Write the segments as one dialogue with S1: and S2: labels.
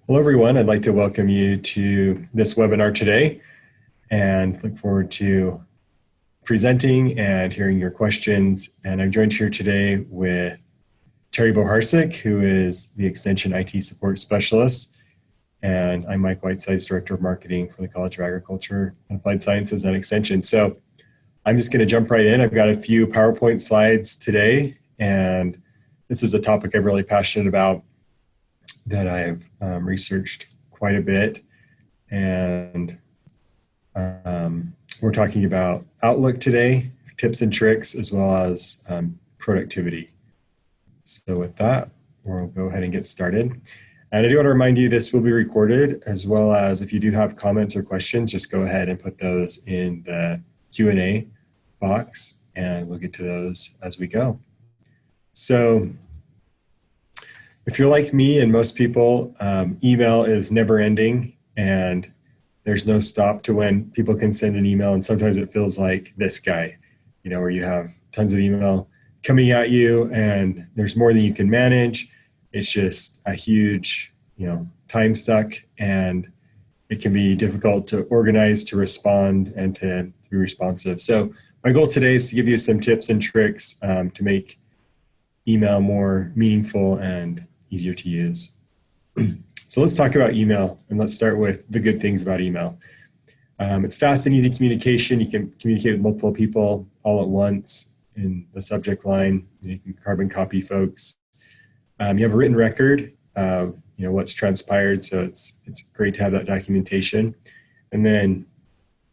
S1: Hello, everyone. I'd like to welcome you to this webinar today and look forward to presenting and hearing your questions. And I'm joined here today with Terry Boharsik, who is the Extension IT Support Specialist. And I'm Mike Whitesides, Director of Marketing for the College of Agriculture and Applied Sciences and Extension. So I'm just going to jump right in. I've got a few PowerPoint slides today, and this is a topic I'm really passionate about that I've researched quite a bit. And we're talking about Outlook today, tips and tricks, as well as productivity. So with that, we'll go ahead and get started. And I do want to remind you this will be recorded, as well as if you do have comments or questions, just go ahead and put those in the Q&A box, and we'll get to those as we go. So if you're like me and most people, email is never ending, and there's no stop to when people can send an email. And sometimes it feels like this guy, where you have tons of email coming at you and there's more than you can manage. It's just a huge, time suck, and it can be difficult to organize, to respond, and to be responsive. So my goal today is to give you some tips and tricks to make email more meaningful and easier to use. So let's talk about email, and let's start with the good things about email. It's fast and easy communication. You can communicate with multiple people all at once in the subject line. You can carbon copy folks. You have a written record of what's transpired, so it's great to have that documentation. And then,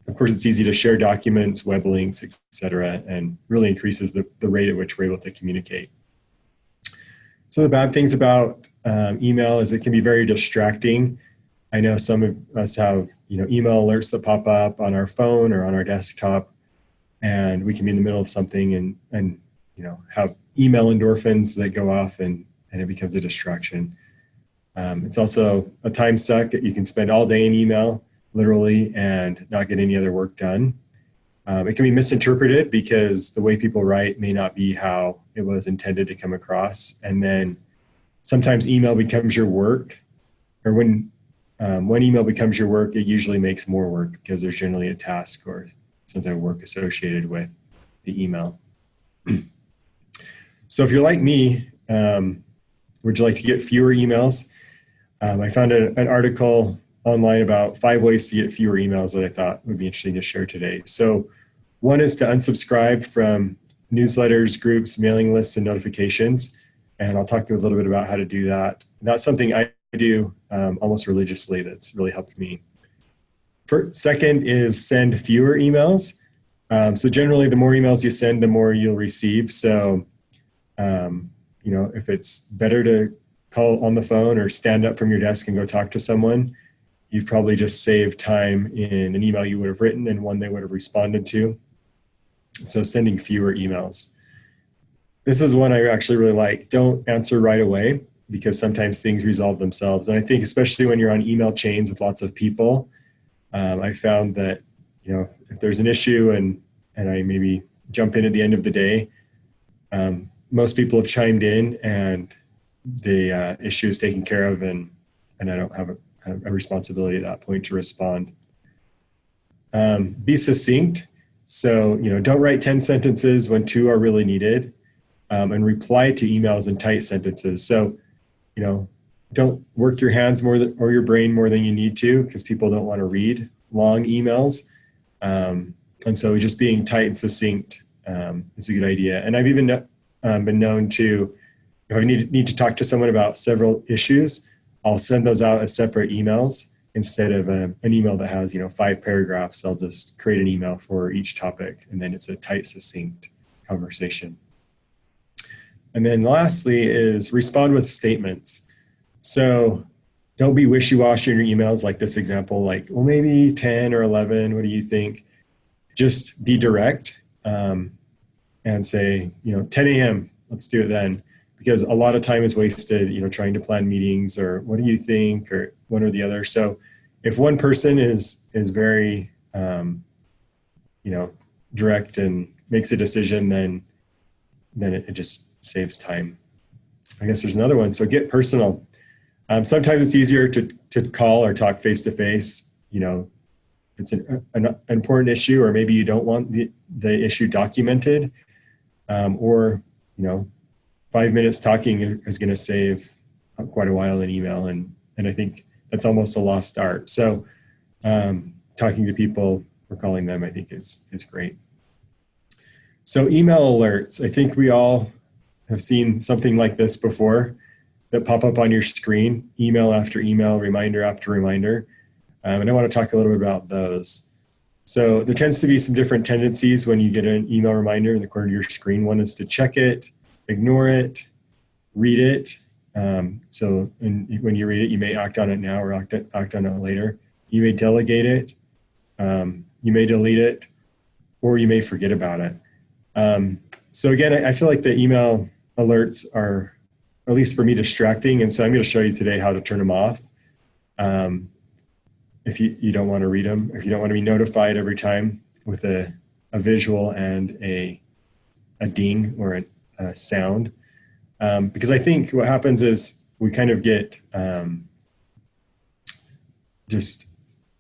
S1: of course, it's easy to share documents, web links, etc., and really increases the rate at which we're able to communicate. So the bad things about email is it can be very distracting. I know some of us have email alerts that pop up on our phone or on our desktop, and we can be in the middle of something and have email endorphins that go off, and it becomes a distraction. It's also a time suck that you can spend all day in email, literally, and not get any other work done. It can be misinterpreted because the way people write may not be how it was intended to come across. And then sometimes email becomes your work, or when email becomes your work, it usually makes more work because there's generally a task or some type of work associated with the email. So if you're like me, would you like to get fewer emails? I found an article online about 5 ways to get fewer emails that I thought would be interesting to share today. So one is to unsubscribe from newsletters, groups, mailing lists, and notifications. And I'll talk to you a little bit about how to do that. That's something I do almost religiously that's really helped me. Second is send fewer emails. So generally, the more emails you send, the more you'll receive. So, if it's better to call on the phone or stand up from your desk and go talk to someone, you've probably just saved time in an email you would have written and one they would have responded to. So sending fewer emails. This is one I actually really like. Don't answer right away, because sometimes things resolve themselves. And I think especially when you're on email chains with lots of people, I found that, if there's an issue and I maybe jump in at the end of the day, most people have chimed in and the issue is taken care of, and I don't have a responsibility at that point to respond. Be succinct. So, don't write 10 sentences when 2 are really needed, and reply to emails in tight sentences. So, don't work your hands or your brain more than you need to, because people don't want to read long emails. And so just being tight and succinct is a good idea. And I've even been known to, if I need to talk to someone about several issues, I'll send those out as separate emails instead of an email that has 5 paragraphs. I'll just create an email for each topic, and then it's a tight, succinct conversation. And then lastly is respond with statements. So don't be wishy-washy in your emails, like this example, like, well, maybe 10 or 11, what do you think? Just be direct and say, 10 a.m., let's do it then. Because a lot of time is wasted, trying to plan meetings, or what do you think, or one or the other. So if one person is very, direct and makes a decision, then it just saves time. I guess there's another one. So get personal. Sometimes it's easier to to call or talk face to face, if it's an important issue, or maybe you don't want the issue documented, or 5 minutes talking is going to save quite a while in email, and I think that's almost a lost art. So talking to people or calling them, I think is great. So email alerts, I think we all have seen something like this before that pop up on your screen, email after email, reminder after reminder. And I want to talk a little bit about those. So there tends to be some different tendencies when you get an email reminder in the corner of your screen. One is to check it, ignore it, read it. So when you read it, you may act on it now or act on it later. You may delegate it, you may delete it, or you may forget about it. So again, I feel like the email alerts are, at least for me, distracting. And so I'm going to show you today how to turn them off. If you don't want to read them, if you don't want to be notified every time with a visual and a ding or a sound. Because I think what happens is we kind of get just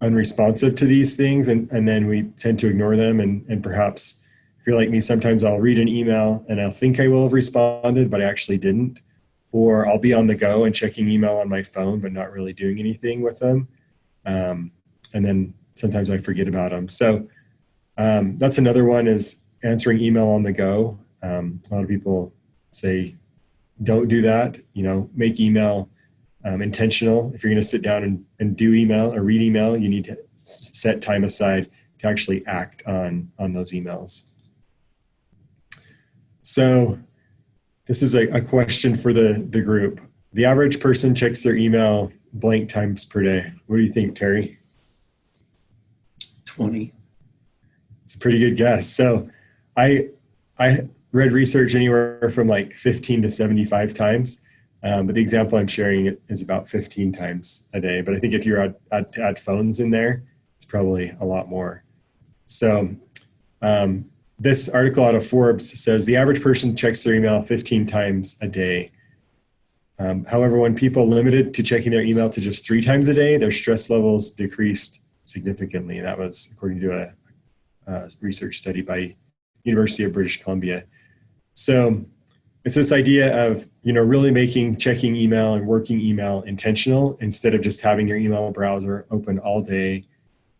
S1: unresponsive to these things, and then we tend to ignore them. And perhaps if you're like me, sometimes I'll read an email and I'll think I will have responded, but I actually didn't. Or I'll be on the go and checking email on my phone, but not really doing anything with them. And then sometimes I forget about them. So that's another one, is answering email on the go. A lot of people say, don't do that. Make email intentional. If you're going to sit down and do email or read email, you need to set time aside to actually act on those emails. So this is a question for the group. The average person checks their email blank times per day. What do you think, Terry?
S2: 20.
S1: It's a pretty good guess. So I read research anywhere from like 15 to 75 times. But the example I'm sharing is about 15 times a day. But I think if you're add phones in there, it's probably a lot more. So this article out of Forbes says the average person checks their email 15 times a day. However, when people limited to checking their email to just 3 times a day, their stress levels decreased significantly. And that was according to a research study by University of British Columbia. So it's this idea of, really making checking email and working email intentional, instead of just having your email browser open all day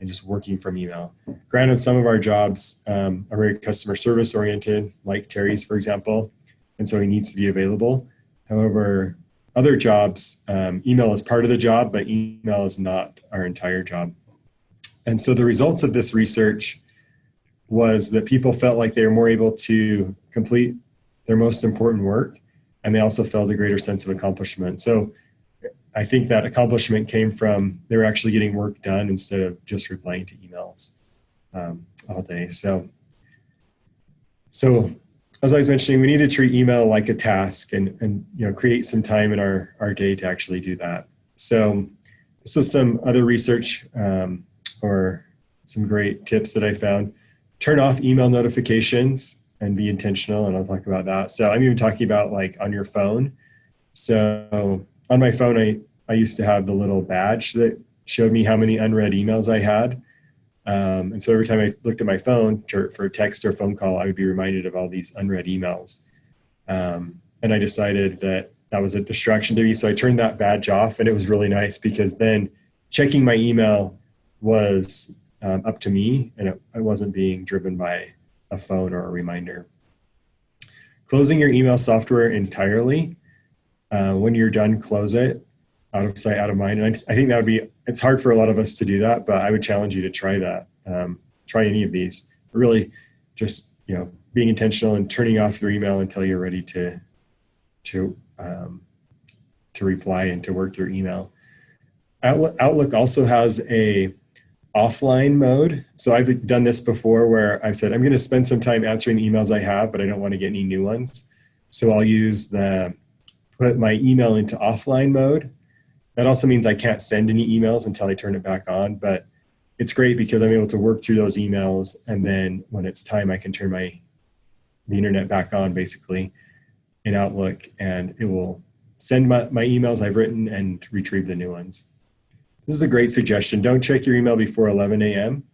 S1: and just working from email. Granted, some of our jobs are very customer service oriented, like Terry's, for example, and so he needs to be available. However, other jobs, email is part of the job, but email is not our entire job. And so the results of this research was that people felt like they were more able to complete their most important work, and they also felt a greater sense of accomplishment. So I think that accomplishment came from they were actually getting work done instead of just replying to emails all day. So as I was mentioning, we need to treat email like a task and create some time in our day to actually do that. So this was some other research or some great tips that I found. Turn off email notifications and be intentional, and I'll talk about that. So I'm even talking about like on your phone. So on my phone, I used to have the little badge that showed me how many unread emails I had. And so every time I looked at my phone for a text or phone call, I would be reminded of all these unread emails. And I decided that was a distraction to me. So I turned that badge off, and it was really nice because then checking my email was up to me, and I wasn't being driven by a phone or a reminder. Closing your email software entirely. When you're done, close it. Out of sight, out of mind. And I think that would be, it's hard for a lot of us to do that, but I would challenge you to try that. Try any of these. Really just, being intentional and turning off your email until you're ready to reply and to work your email. Outlook also has a offline mode. So I've done this before where I've said, I'm going to spend some time answering the emails I have, but I don't want to get any new ones. So I'll put my email into offline mode. That also means I can't send any emails until I turn it back on, but it's great because I'm able to work through those emails, and then when it's time, I can turn the internet back on basically in Outlook, and it will send my emails I've written and retrieve the new ones. This is a great suggestion. Don't check your email before 11 a.m.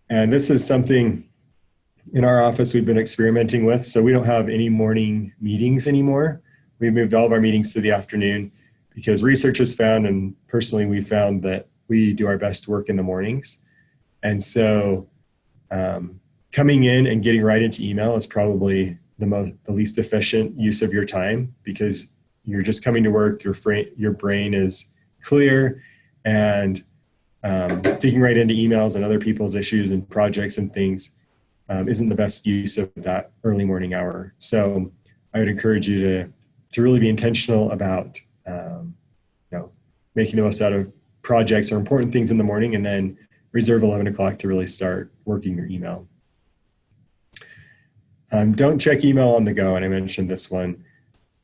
S1: And this is something in our office we've been experimenting with. So we don't have any morning meetings anymore. We've moved all of our meetings to the afternoon because research has found, and personally we found, that we do our best work in the mornings. And so coming in and getting right into email is probably the least efficient use of your time, because you're just coming to work, your brain is clear, and digging right into emails and other people's issues and projects and things isn't the best use of that early morning hour. So I would encourage you to really be intentional about making the most out of projects or important things in the morning, and then reserve 11 o'clock to really start working your email. Don't check email on the go, and I mentioned this one.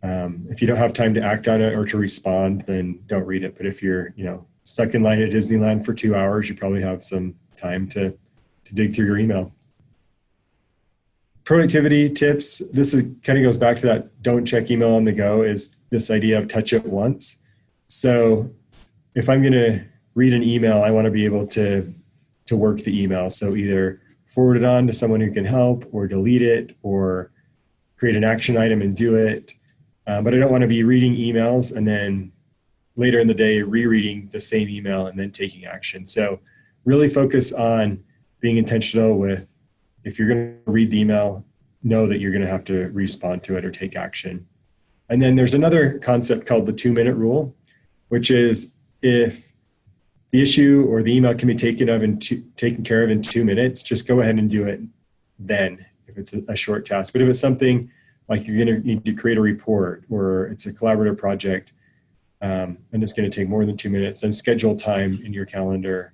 S1: If you don't have time to act on it or to respond, then don't read it. But if you're stuck in line at Disneyland for 2 hours, you probably have some time to dig through your email. Productivity tips. This kind of goes back to that don't check email on the go, is this idea of touch it once. So if I'm going to read an email, I want to be able to work the email. So either forward it on to someone who can help, or delete it, or create an action item and do it. But I don't want to be reading emails and then later in the day rereading the same email and then taking action. So really focus on being intentional with, if you're going to read the email, know that you're going to have to respond to it or take action. And then there's another concept called the 2-minute rule, which is if the issue or the email can be taken care of in 2 minutes, just go ahead and do it then, if it's a short task. But if it's something like you're going to need to create a report, or it's a collaborative project, and it's going to take more than 2 minutes, then schedule time in your calendar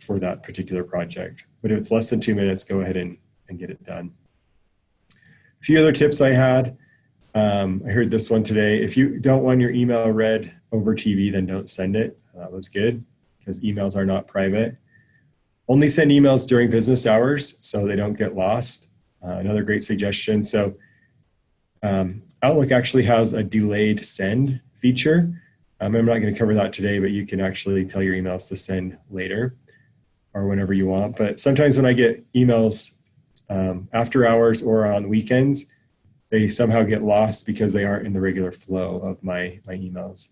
S1: for that particular project. But if it's less than 2 minutes, go ahead and get it done. A few other tips I had. I heard this one today. If you don't want your email read over TV, then don't send it. That was good, because emails are not private. Only send emails during business hours so they don't get lost. Another great suggestion. So Outlook actually has a delayed send feature. I'm not going to cover that today, but you can actually tell your emails to send later or whenever you want. But sometimes when I get emails after hours or on weekends, they somehow get lost because they aren't in the regular flow of my emails.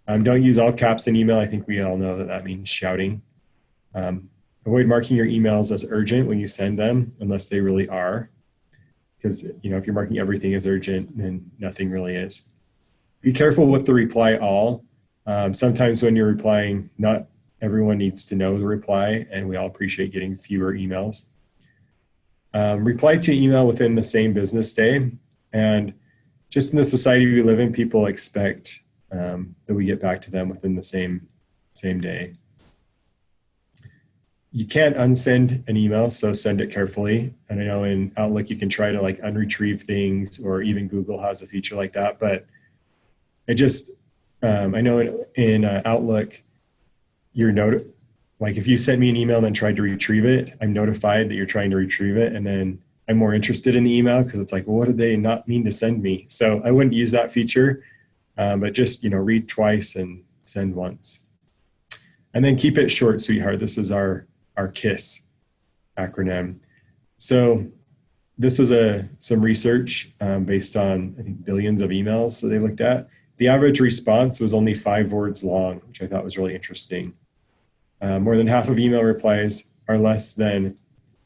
S1: Don't use all caps in email. I think we all know that means shouting. Avoid marking your emails as urgent when you send them, unless they really are. Because if you're marking everything as urgent, then nothing really is. Be careful with the reply all. Sometimes when you're replying, not everyone needs to know the reply, and we all appreciate getting fewer emails. Reply to email within the same business day. And just in the society we live in, people expect that we get back to them within the same day. You can't unsend an email, so send it carefully. And I know in Outlook you can try to unretrieve things, or even Google has a feature like that. But it just, I know in Outlook, if you sent me an email and then tried to retrieve it, I'm notified that you're trying to retrieve it. And then I'm more interested in the email, because it's like, well, what did they not mean to send me? So I wouldn't use that feature, but just, read twice and send once. And then keep it short, sweetheart. This is our KISS acronym. So this was some research based on, I think, billions of emails that they looked at. The average response was only 5 words long, which I thought was really interesting. More than half of email replies are less than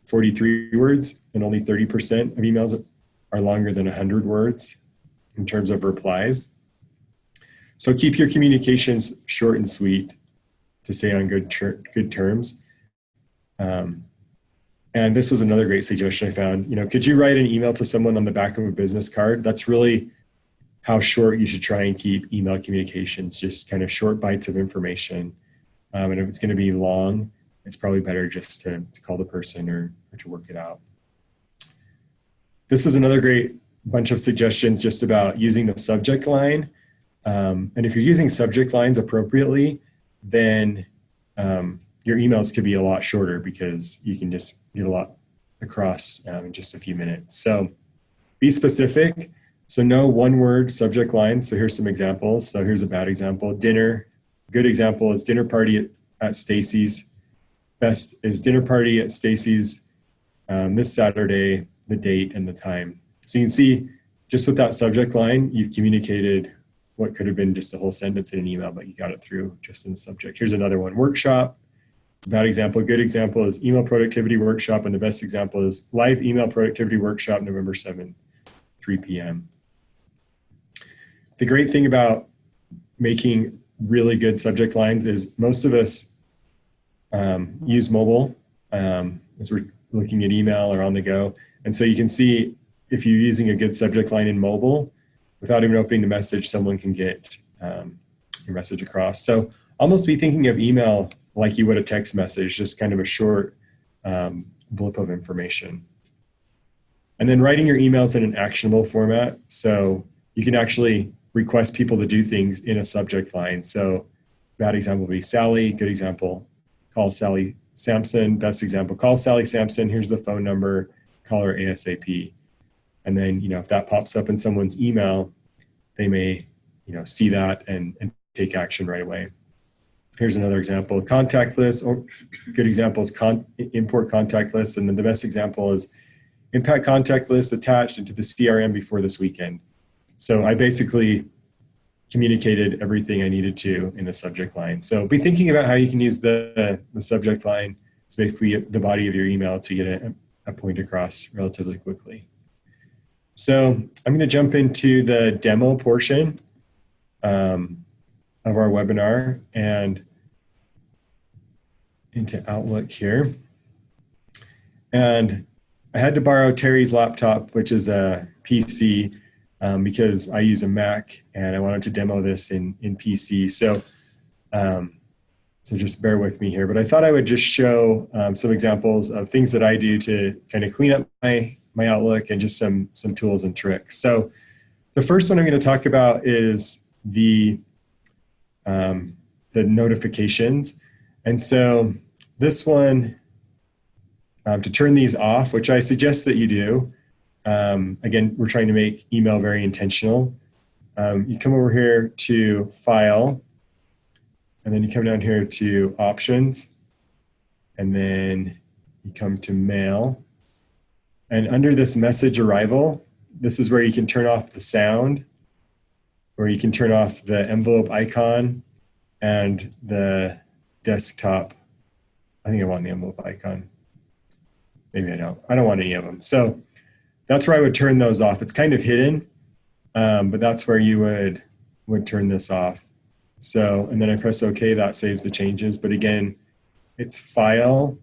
S1: 43 words, and only 30% of emails are longer than 100 words in terms of replies. So keep your communications short and sweet, to stay on good terms. And this was another great suggestion I found. Could you write an email to someone on the back of a business card? That's really how short you should try and keep email communications, just kind of short bites of information. And if it's going to be long, it's probably better just to call the person or to work it out. This is another great bunch of suggestions just about using the subject line. And if you're using subject lines appropriately, then your emails could be a lot shorter, because you can just get a lot across in just a few minutes. So be specific. So no one-word subject line. So here's some examples. So here's a bad example: dinner, good example is dinner party at Stacy's. Best is dinner party at Stacy's this Saturday, the date and the time. So you can see just with that subject line, you've communicated what could have been just a whole sentence in an email, but you got it through just in the subject. Here's another one, workshop. Bad example. Good example is email productivity workshop, and the best example is live email productivity workshop, November 7th, 3 p.m. The great thing about making really good subject lines is most of us use mobile as we're looking at email or on the go. And so you can see if you're using a good subject line in mobile, without even opening the message, someone can get your message across. So almost be thinking of email like you would a text message, just kind of a short blip of information. And then writing your emails in an actionable format. So you can actually request people to do things in a subject line. So bad example would be Sally, good example, call Sally Sampson, best example, call Sally Sampson, here's the phone number, call her ASAP. And then, if that pops up in someone's email, they may, see that and take action right away. Here's another example, contact list, or good example is import contact list. And then the best example is impact contact list attached into the CRM before this weekend. So I basically communicated everything I needed to in the subject line. So be thinking about how you can use the subject line. It's basically the body of your email to get a point across relatively quickly. So I'm going to jump into the demo portion of our webinar and into Outlook here. And I had to borrow Terry's laptop, which is a PC, because I use a Mac and I wanted to demo this in PC. So just bear with me here. But I thought I would just show some examples of things that I do to kind of clean up my Outlook and just some tools and tricks. So the first one I'm going to talk about is the notifications. And so this one, to turn these off, which I suggest that you do. Again, we're trying to make email very intentional. You come over here to File, and then you come down here to Options, and then you come to Mail. And under this Message Arrival, this is where you can turn off the sound, or you can turn off the envelope icon and the desktop. I think I want the envelope icon. Maybe I don't. I don't want any of them. So that's where I would turn those off. It's kind of hidden, but that's where you would turn this off. So, and then I press OK, that saves the changes. But again, it's File,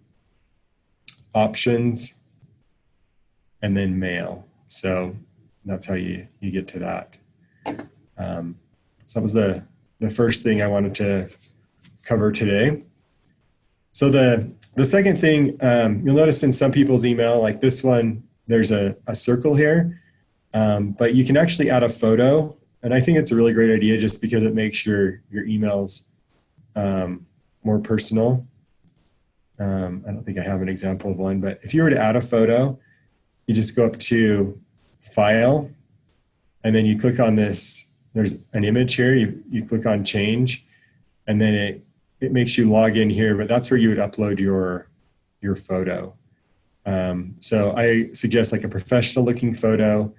S1: Options, and then Mail. So that's how you get to that. So that was the first thing I wanted to cover today. So the second thing, you'll notice in some people's email, like this one, there's a circle here, but you can actually add a photo. And I think it's a really great idea just because it makes your emails more personal. I don't think I have an example of one, but if you were to add a photo, you just go up to File, and then you click on this. There's an image here. You click on Change, and then it makes you log in here, but that's where you would upload your photo. So I suggest like a professional looking photo.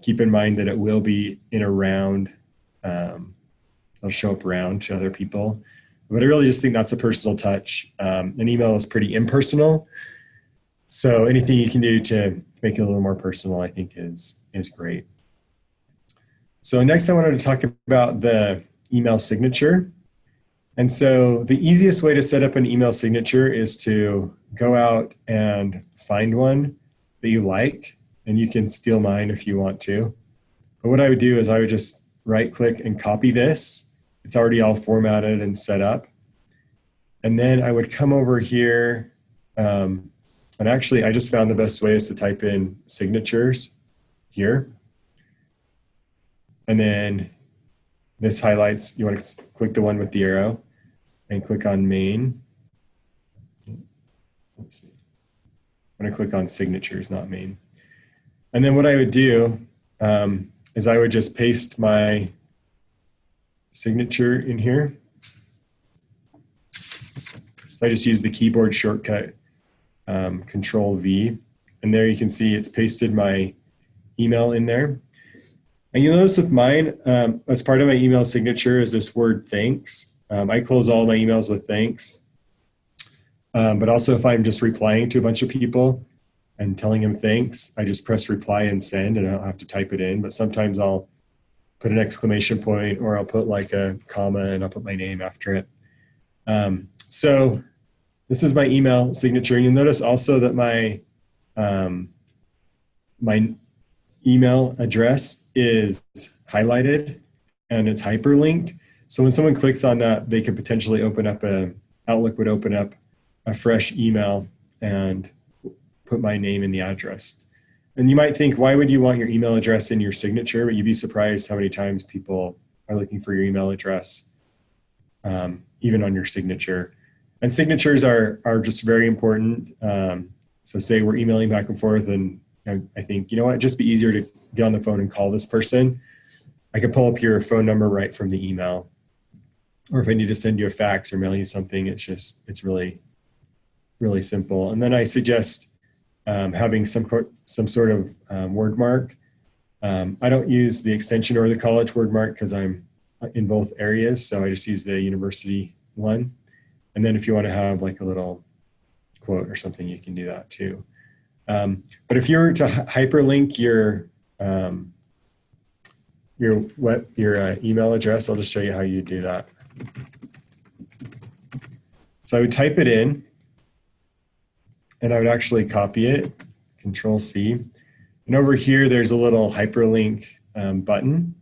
S1: Keep in mind that it will be in a round. It'll show up round to other people. But I really just think that's a personal touch. An email is pretty impersonal. So anything you can do to make it a little more personal, I think is great. So next I wanted to talk about the email signature. And so the easiest way to set up an email signature is to go out and find one that you like, and you can steal mine if you want to. But what I would do is I would just right click and copy this. It's already all formatted and set up. And then I would come over here, and actually I just found the best way is to type in signatures here. And then this highlights, you want to click the one with the arrow and click on main. Let's see. I'm going to click on signatures, not main. And then what I would do is I would just paste my signature in here. So I just use the keyboard shortcut, Control V, and there you can see it's pasted my email in there. And you'll notice with mine, as part of my email signature is this word thanks. I close all my emails with thanks. But also if I'm just replying to a bunch of people and telling them thanks, I just press reply and send, and I don't have to type it in. But sometimes I'll put an exclamation point, or I'll put like a comma, and I'll put my name after it. So this is my email signature. You'll notice also that my my email address is highlighted and it's hyperlinked. So when someone clicks on that, they could potentially open up Outlook would open up a fresh email and put my name in the address. And you might think, why would you want your email address in your signature? But you'd be surprised how many times people are looking for your email address, even on your signature. And signatures are just very important. So say we're emailing back and forth, and I think, you know what, it'd just be easier to get on the phone and call this person. I can pull up your phone number right from the email. Or if I need to send you a fax or mail you something, it's really, really simple. And then I suggest having some sort of word mark. I don't use the extension or the college word mark because I'm in both areas. So I just use the university one. And then if you want to have like a little quote or something, you can do that too. But if you were to hyperlink your email address, I'll just show you how you do that. So I would type it in, and I would actually copy it, Control C. And over here, there's a little hyperlink button.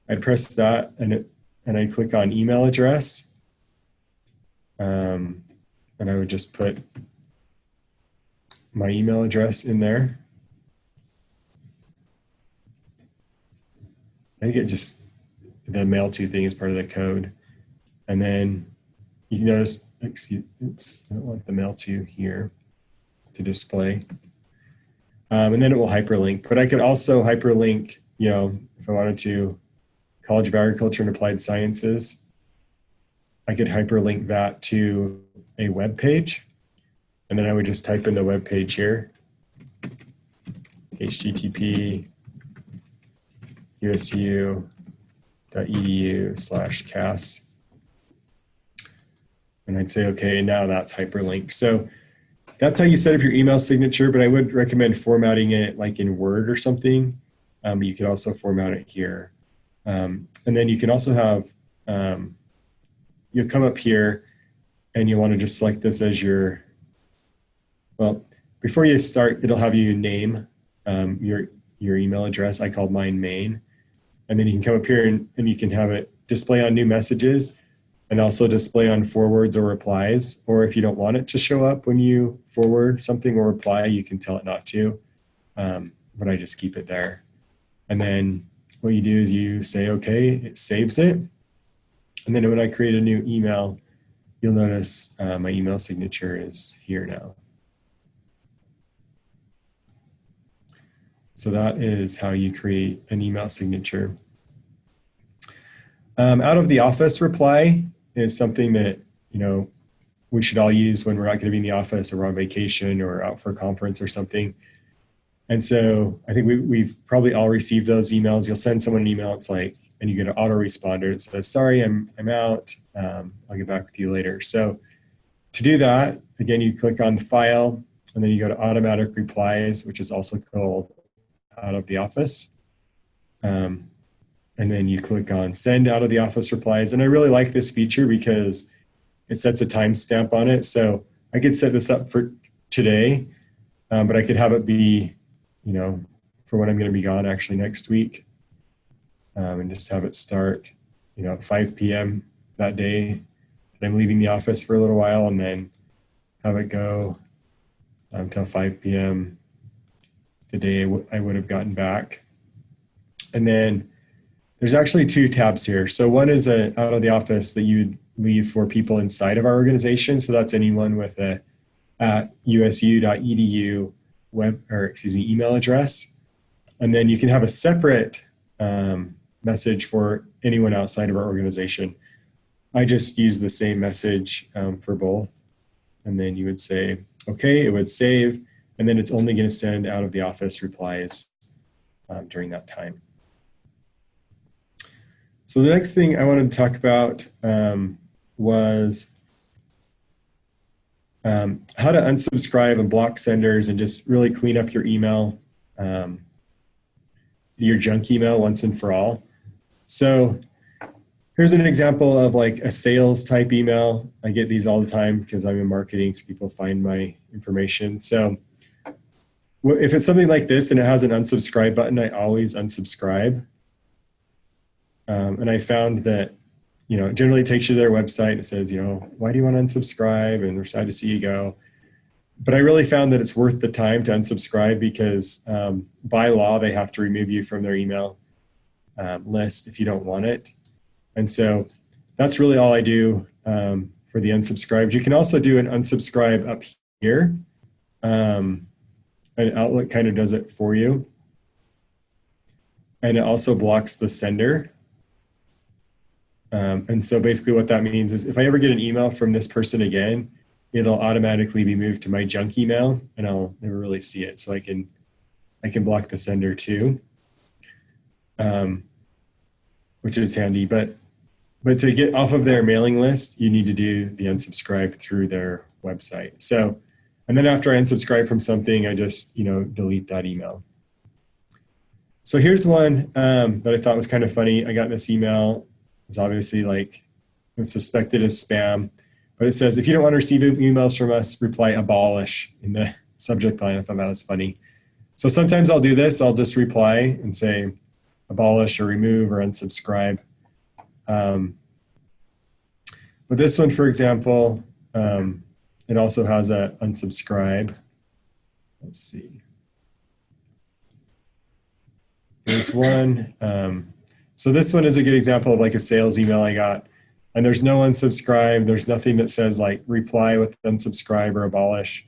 S1: I'd press that, and I click on email address. And I would just put my email address in there. I think the mail to thing is part of the code. And then you can notice, I don't want the mail to here to display. And then it will hyperlink. But I could also hyperlink, if I wanted to, College of Agriculture and Applied Sciences. I could hyperlink that to a web page. And then I would just type in the web page here, http usu.edu/cas. And I'd say, okay, now that's hyperlinked. So that's how you set up your email signature, but I would recommend formatting it like in Word or something. You could also format it here. And then you can also have, you'll come up here and you want to just select this as your, well, before you start, it'll have you name your email address. I called mine main. And then you can come up here and you can have it display on new messages and also display on forwards or replies. Or if you don't want it to show up when you forward something or reply, you can tell it not to. But I just keep it there. And then what you do is you say, okay, it saves it. And then when I create a new email, you'll notice my email signature is here now. So that is how you create an email signature. Out of the office reply is something that, we should all use when we're not going to be in the office or we're on vacation or out for a conference or something. And so I think we've probably all received those emails. You'll send someone an email, it's like, and you get an autoresponder. It says, sorry, I'm out. I'll get back with you later. So to do that, again, you click on the file and then you go to automatic replies, which is also called out of the office. And then you click on send out of the office replies. And I really like this feature because it sets a timestamp on it. So I could set this up for today, but I could have it be, for when I'm going to be gone actually next week, and just have it start, at 5 p.m. that day. I'm leaving the office for a little while and then have it go until 5 p.m. the day I would have gotten back. And then there's actually two tabs here. So one is out of the office that you would leave for people inside of our organization. So that's anyone with a @usu.edu email address. And then you can have a separate message for anyone outside of our organization. I just use the same message for both. and then you would say, okay, it would save, and then it's only going to send out of the office replies during that time. So the next thing I wanted to talk about was how to unsubscribe and block senders and just really clean up your email, your junk email once and for all. So here's an example of like a sales type email. I get these all the time because I'm in marketing, so people find my information. So if it's something like this and it has an unsubscribe button, I always unsubscribe. And I found that, it generally takes you to their website. It says, why do you want to unsubscribe? And we're sad to see you go. But I really found that it's worth the time to unsubscribe because by law, they have to remove you from their email list if you don't want it. And so that's really all I do for the unsubscribed. You can also do an unsubscribe up here. And Outlook kind of does it for you. And it also blocks the sender. And so basically what that means is if I ever get an email from this person again, it'll automatically be moved to my junk email and I'll never really see it. So I can block the sender too, which is handy. But to get off of their mailing list, you need to do the unsubscribe through their website. So, and then after I unsubscribe from something, I just, delete that email. So here's one that I thought was kind of funny. I got this email. It's obviously it's suspected as spam, but it says, if you don't want to receive emails from us, reply abolish in the subject line. I thought that was funny. So sometimes I'll do this. I'll just reply and say abolish or remove or unsubscribe. But this one, for example, it also has a unsubscribe. Let's see. There's one. So this one is a good example of like a sales email I got. And there's no unsubscribe. There's nothing that says like reply with unsubscribe or abolish.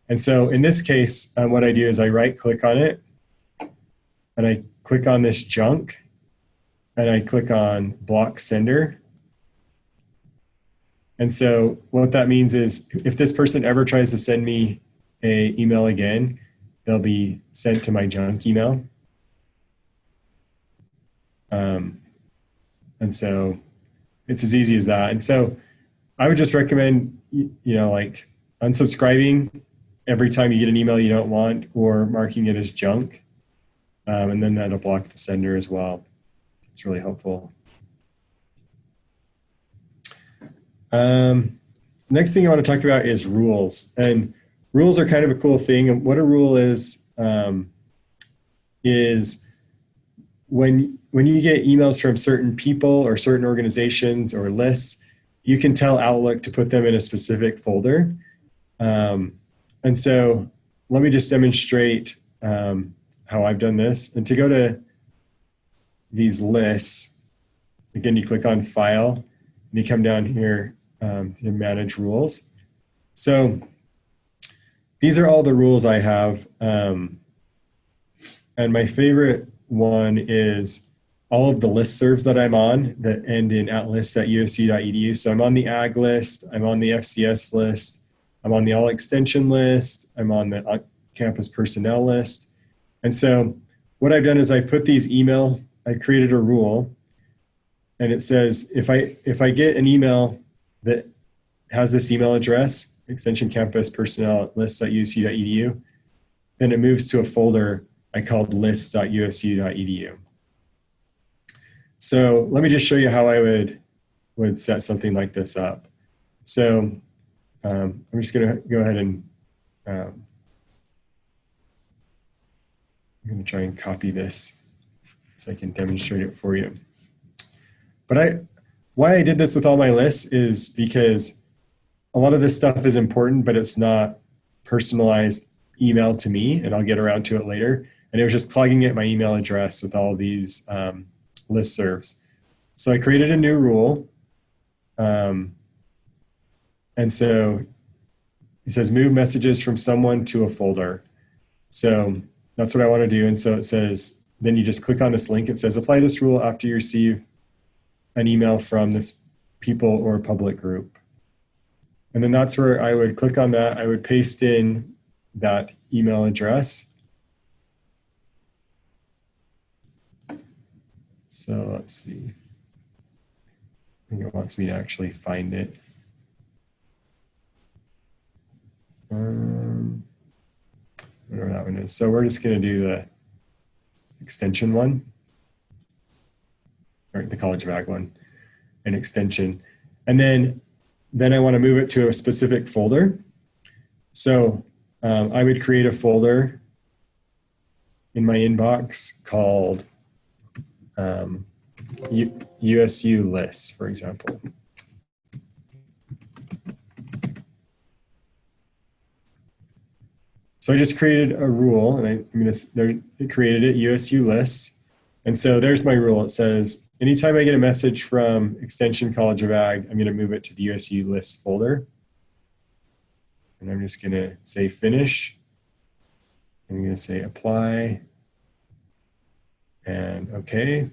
S1: And so in this case, what I do is I right click on it and I click on this junk and I click on block sender. And so what that means is if this person ever tries to send me an email again, they'll be sent to my junk email. And so it's as easy as that. And so I would just recommend, like unsubscribing every time you get an email you don't want or marking it as junk. And then that'll block the sender as well. It's really helpful. Next thing I want to talk about is rules. And rules are kind of a cool thing. And what a rule is when you get emails from certain people or certain organizations or lists, you can tell Outlook to put them in a specific folder. And so let me just demonstrate how I've done this. And to go to these lists, again, you click on File, and you come down here to Manage Rules. So these are all the rules I have. And my favorite one is all of the listservs that I'm on that end in @lists@usc.edu. So I'm on the AG list, I'm on the FCS list, I'm on the all extension list, I'm on the campus personnel list. And so what I've done is I've put these I created a rule, and it says if I get an email that has this email address, extension campus personnel lists.usc.edu, then it moves to a folder I called lists.usc.edu. So let me just show you how I would set something like this up. So I'm just going to go ahead and I'm going to try and copy this so I can demonstrate it for you. But why I did this with all my lists is because a lot of this stuff is important, but it's not personalized email to me, and I'll get around to it later. And it was just clogging at my email address with all these listservs. So I created a new rule. And so it says move messages from someone to a folder. So that's what I want to do. And so it says, then you just click on this link. It says apply this rule after you receive an email from this people or public group. And then that's where I would click on that. I would paste in that email address. So let's see. I think it wants me to actually find it. Whatever that one is. So we're just going to do the extension one, or the College of Ag one, an extension. And then I want to move it to a specific folder. So I would create a folder in my inbox called USU lists, for example. So I just created a rule, and it created it, USU lists. And so there's my rule. It says, anytime I get a message from Extension College of Ag, I'm going to move it to the USU lists folder. And I'm just going to say finish. I'm going to say apply. And okay.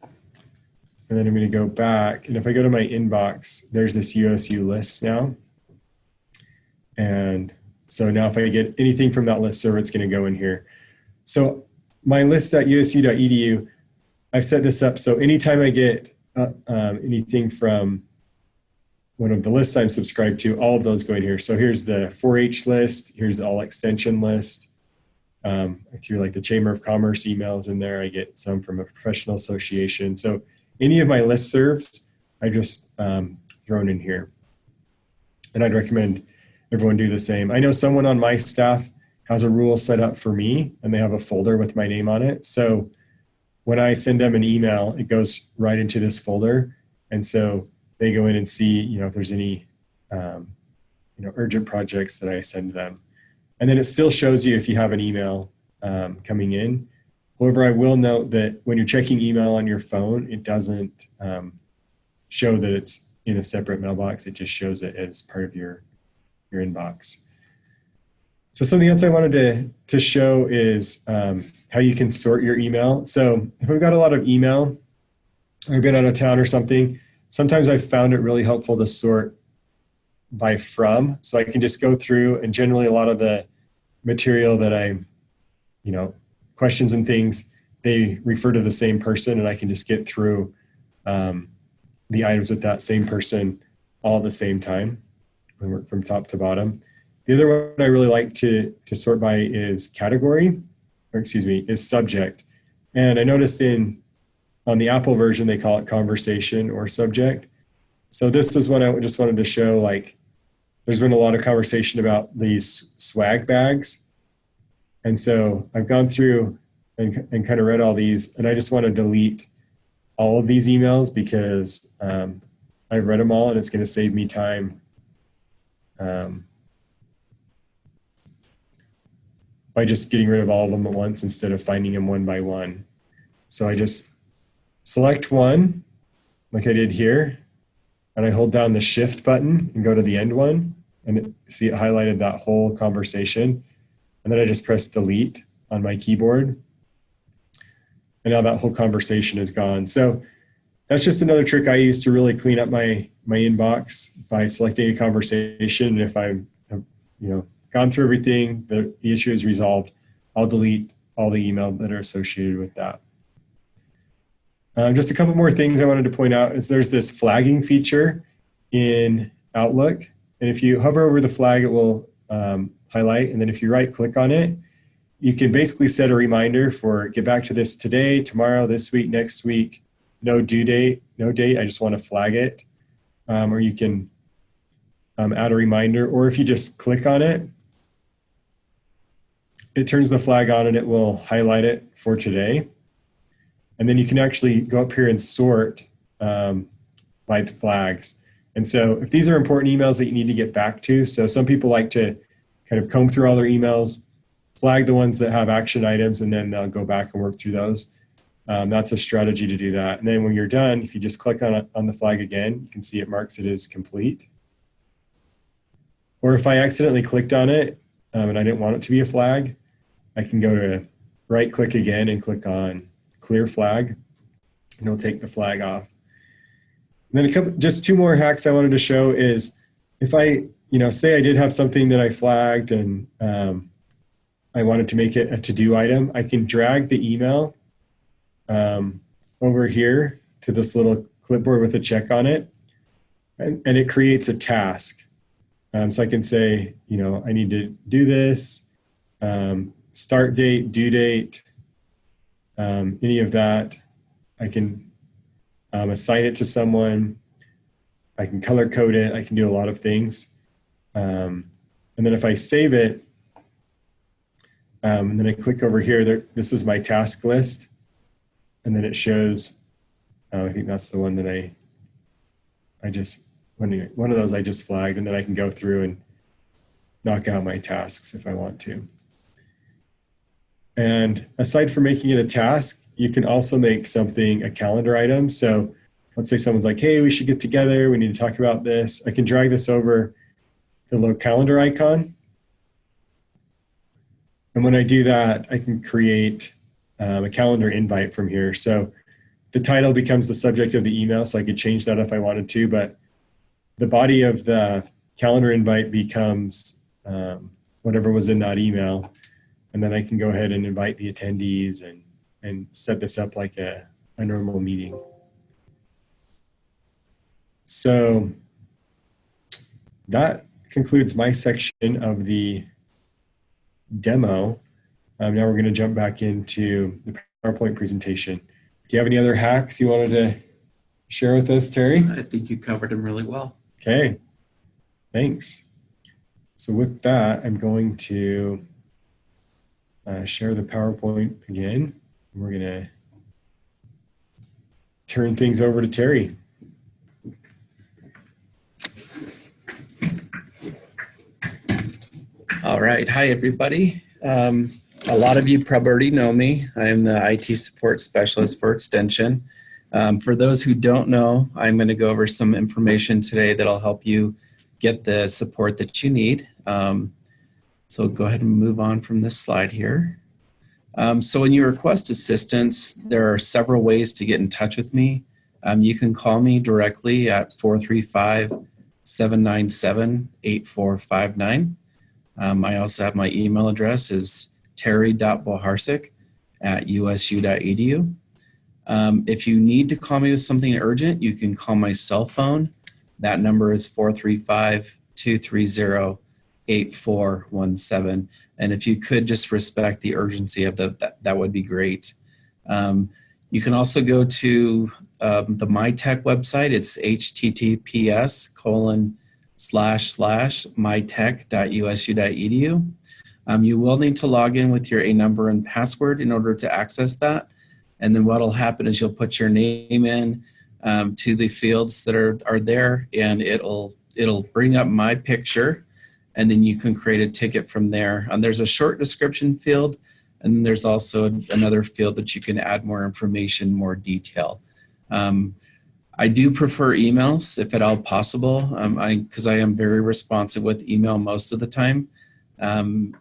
S1: And then I'm going to go back. And if I go to my inbox, there's this USU list now. And so now if I get anything from that list server, it's going to go in here. So my list.usu.edu, I've set this up so anytime I get anything from one of the lists I'm subscribed to, all of those go in here. So here's the 4-H list, here's the all extension list. If you're like the Chamber of Commerce emails in there, I get some from a professional association. So any of my listservs, I just thrown in here. And I'd recommend everyone do the same. I know someone on my staff has a rule set up for me, and they have a folder with my name on it. So when I send them an email, it goes right into this folder. And so they go in and see, if there's any, urgent projects that I send them. And then it still shows you if you have an email coming in. However, I will note that when you're checking email on your phone, it doesn't show that it's in a separate mailbox. It just shows it as part of your inbox. So something else I wanted to show is how you can sort your email. So if I've got a lot of email, or I've been out of town or something, sometimes I've found it really helpful to sort by from. So I can just go through, and generally a lot of the material that questions and things, they refer to the same person, and I can just get through the items with that same person all at the same time. I work from top to bottom. The other one I really like to sort by is category, is subject. And I noticed on the Apple version, they call it conversation or subject. So this is what I just wanted to show, there's been a lot of conversation about these swag bags. And so I've gone through and kind of read all these, and I just want to delete all of these emails because I've read them all, and it's going to save me time by just getting rid of all of them at once instead of finding them one by one. So I just select one like I did here, and I hold down the shift button and go to the end one, and see it highlighted that whole conversation. And then I just press delete on my keyboard. And now that whole conversation is gone. So that's just another trick I use to really clean up my inbox by selecting a conversation. And if I've gone through everything, the issue is resolved, I'll delete all the email that are associated with that. Just a couple more things I wanted to point out is there's this flagging feature in Outlook. And if you hover over the flag, it will highlight. And then if you right click on it, you can basically set a reminder for get back to this today, tomorrow, this week, next week, no due date, no date. I just want to flag it. Or you can add a reminder, or if you just click on it, it turns the flag on and it will highlight it for today. And then you can actually go up here and sort by the flags. And so if these are important emails that you need to get back to, so some people like to kind of comb through all their emails, flag the ones that have action items, and then they'll go back and work through those. That's a strategy to do that. And then when you're done, if you just click on the flag again, you can see it marks it as complete. Or if I accidentally clicked on it and I didn't want it to be a flag, I can go to right click again and click on clear flag, and it'll take the flag off. then just two more hacks I wanted to show is if I, say I did have something that I flagged and I wanted to make it a to-do item, I can drag the email over here to this little clipboard with a check on it, and it creates a task. So I can say, I need to do this, start date, due date, any of that. I can assign it to someone. I can color code it. I can do a lot of things. And then if I save it, and then I click over here, this is my task list. And then it shows, I think that's the one that one of those I just flagged, and then I can go through and knock out my tasks if I want to. And aside from making it a task, you can also make something a calendar item. So let's say someone's like, hey, we should get together. We need to talk about this. I can drag this over the little calendar icon. And when I do that, I can create a calendar invite from here. So the title becomes the subject of the email. So I could change that if I wanted to, but the body of the calendar invite becomes whatever was in that email. And then I can go ahead and invite the attendees and set this up like a normal meeting. So that concludes my section of the demo. Now we're going to jump back into the PowerPoint presentation. Do you have any other hacks you wanted to share with us, Terry?
S2: I think you covered them really well.
S1: Okay, thanks. So with that, I'm going to share the PowerPoint again. We're going to turn things over to Terry.
S2: All right. Hi, everybody. A lot of you probably already know me. I'm the IT support specialist for Extension. For those who don't know, I'm going to go over some information today that'll help you get the support that you need. So go ahead and move on from this slide here. So when you request assistance, there are several ways to get in touch with me. You can call me directly at 435-797-8459. I also have my email address is terry.boharsic@usu.edu. If you need to call me with something urgent, you can call my cell phone. That number is 435-230-8417. And if you could just respect the urgency of that would be great. You can also go to the MyTech website. It's https://mytech.usu.edu. You will need to log in with your A number and password in order to access that. And then what will happen is you'll put your name in to the fields that are there, and it'll bring up my picture, and then you can create a ticket from there. There's a short description field, and there's also another field that you can add more information, more detail. I do prefer emails if at all possible, because I am very responsive with email most of the time.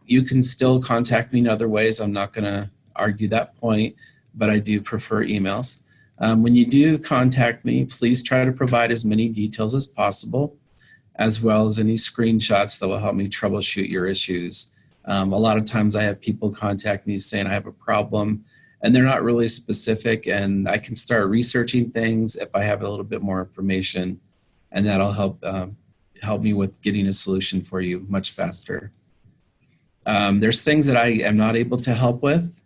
S2: You can still contact me in other ways. I'm not going to argue that point, but I do prefer emails. When you do contact me, please try to provide as many details as possible, as well as any screenshots that will help me troubleshoot your issues. A lot of times I have people contact me saying I have a problem, and they're not really specific, and I can start researching things if I have a little bit more information, and that'll help me with getting a solution for you much faster. There's things that I am not able to help with.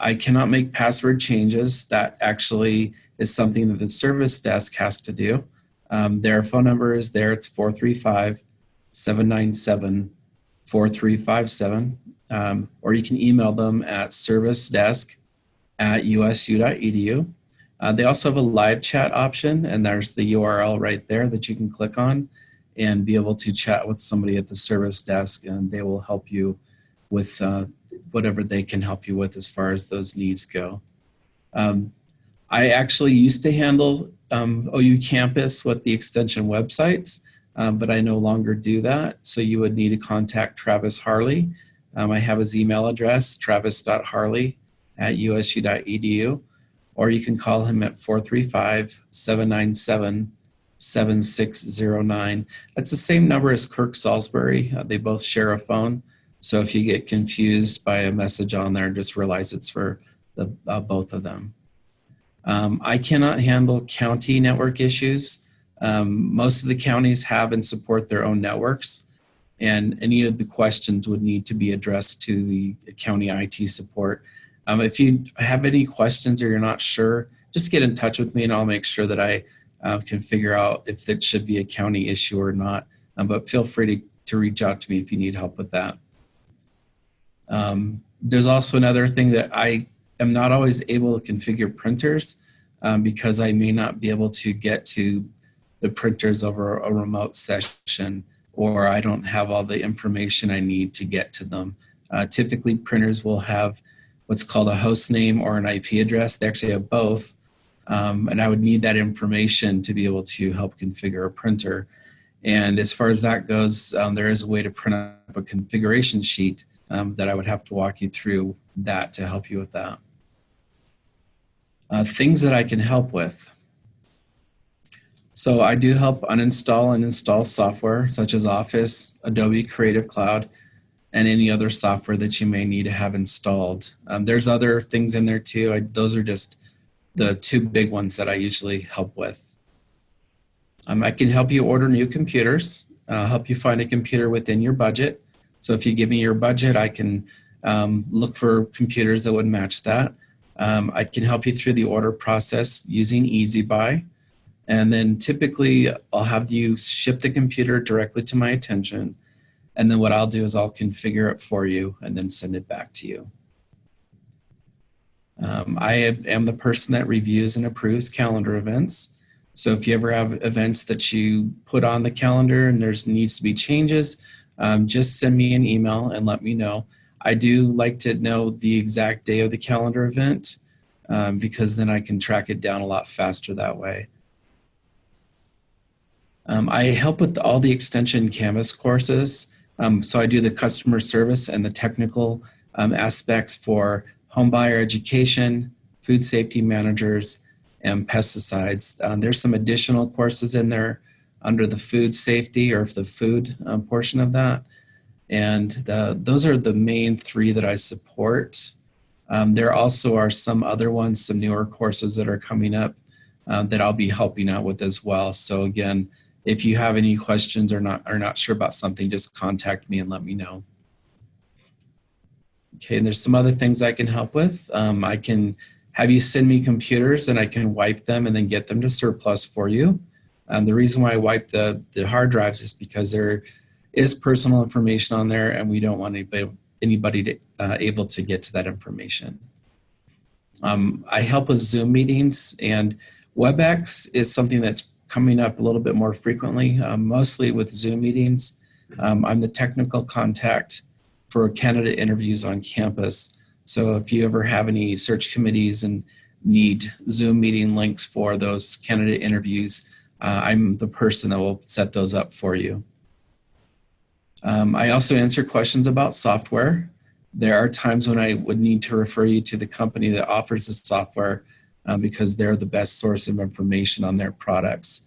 S2: I cannot make password changes. That actually is something that the service desk has to do. Their phone number is there. It's 435-797-4357. Or you can email them at servicedesk@usu.edu. They also have a live chat option, and there's the URL right there that you can click on and be able to chat with somebody at the service desk, and they will help you with whatever they can help you with as far as those needs go. I actually used to handle OU Campus with the Extension websites, but I no longer do that. So you would need to contact Travis Harley. I have his email address, travis.harley@usu.edu, or you can call him at 435-797-7609. That's the same number as Kirk Salisbury. They both share a phone. So if you get confused by a message on there, just realize it's for the both of them. I cannot handle county network issues. Most of the counties have and support their own networks, and any of the questions would need to be addressed to the county IT support. If you have any questions or you're not sure, just get in touch with me and I'll make sure that I can figure out if it should be a county issue or not. But feel free to reach out to me if you need help with that. There's also another thing that I am not always able to configure printers because I may not be able to get to the printers over a remote session, or I don't have all the information I need to get to them. Typically, printers will have what's called a host name or an IP address. They actually have both. And I would need that information to be able to help configure a printer. And as far as that goes, there is a way to print up a configuration sheet that I would have to walk you through that to help you with that. Things that I can help with. So I do help uninstall and install software such as Office, Adobe Creative Cloud, and any other software that you may need to have installed. There's other things in there too. Those are just the two big ones that I usually help with. I can help you order new computers, help you find a computer within your budget. So if you give me your budget, I can look for computers that would match that. I can help you through the order process using EasyBuy. And then typically I'll have you ship the computer directly to my attention. And then what I'll do is I'll configure it for you and then send it back to you. I am the person that reviews and approves calendar events. So if you ever have events that you put on the calendar and there's needs to be changes, just send me an email and let me know. I do like to know the exact day of the calendar event because then I can track it down a lot faster that way. I help with all the Extension Canvas courses. So I do the customer service and the technical aspects for home buyer education, food safety managers, and pesticides. There's some additional courses in there under the food safety or the food portion of that. And those are the main three that I support. There also are some other ones, some newer courses that are coming up that I'll be helping out with as well. So again, if you have any questions or not sure about something, just contact me and let me know. Okay, and there's some other things I can help with. I can have you send me computers and I can wipe them and then get them to surplus for you. The reason why I wipe the hard drives is because there is personal information on there and we don't want anybody able to get to that information. I help with Zoom meetings, and WebEx is something that's coming up a little bit more frequently, mostly with Zoom meetings. I'm the technical contact for candidate interviews on campus. So if you ever have any search committees and need Zoom meeting links for those candidate interviews, I'm the person that will set those up for you. I also answer questions about software. There are times when I would need to refer you to the company that offers the software because they're the best source of information on their products.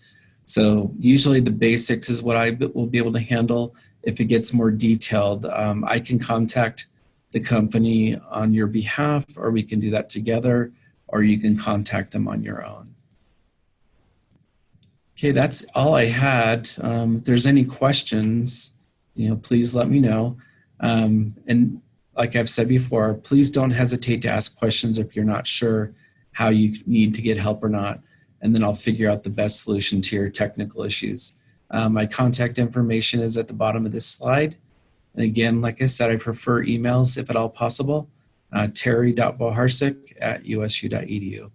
S2: So usually the basics is what I will be able to handle. If it gets more detailed, I can contact the company on your behalf, or we can do that together, or you can contact them on your own. Okay, that's all I had. If there's any questions, please let me know. And like I've said before, please don't hesitate to ask questions if you're not sure how you need to get help or not, and then I'll figure out the best solution to your technical issues. My contact information is at the bottom of this slide. And again, like I said, I prefer emails if at all possible, terry.boharsik@usu.edu.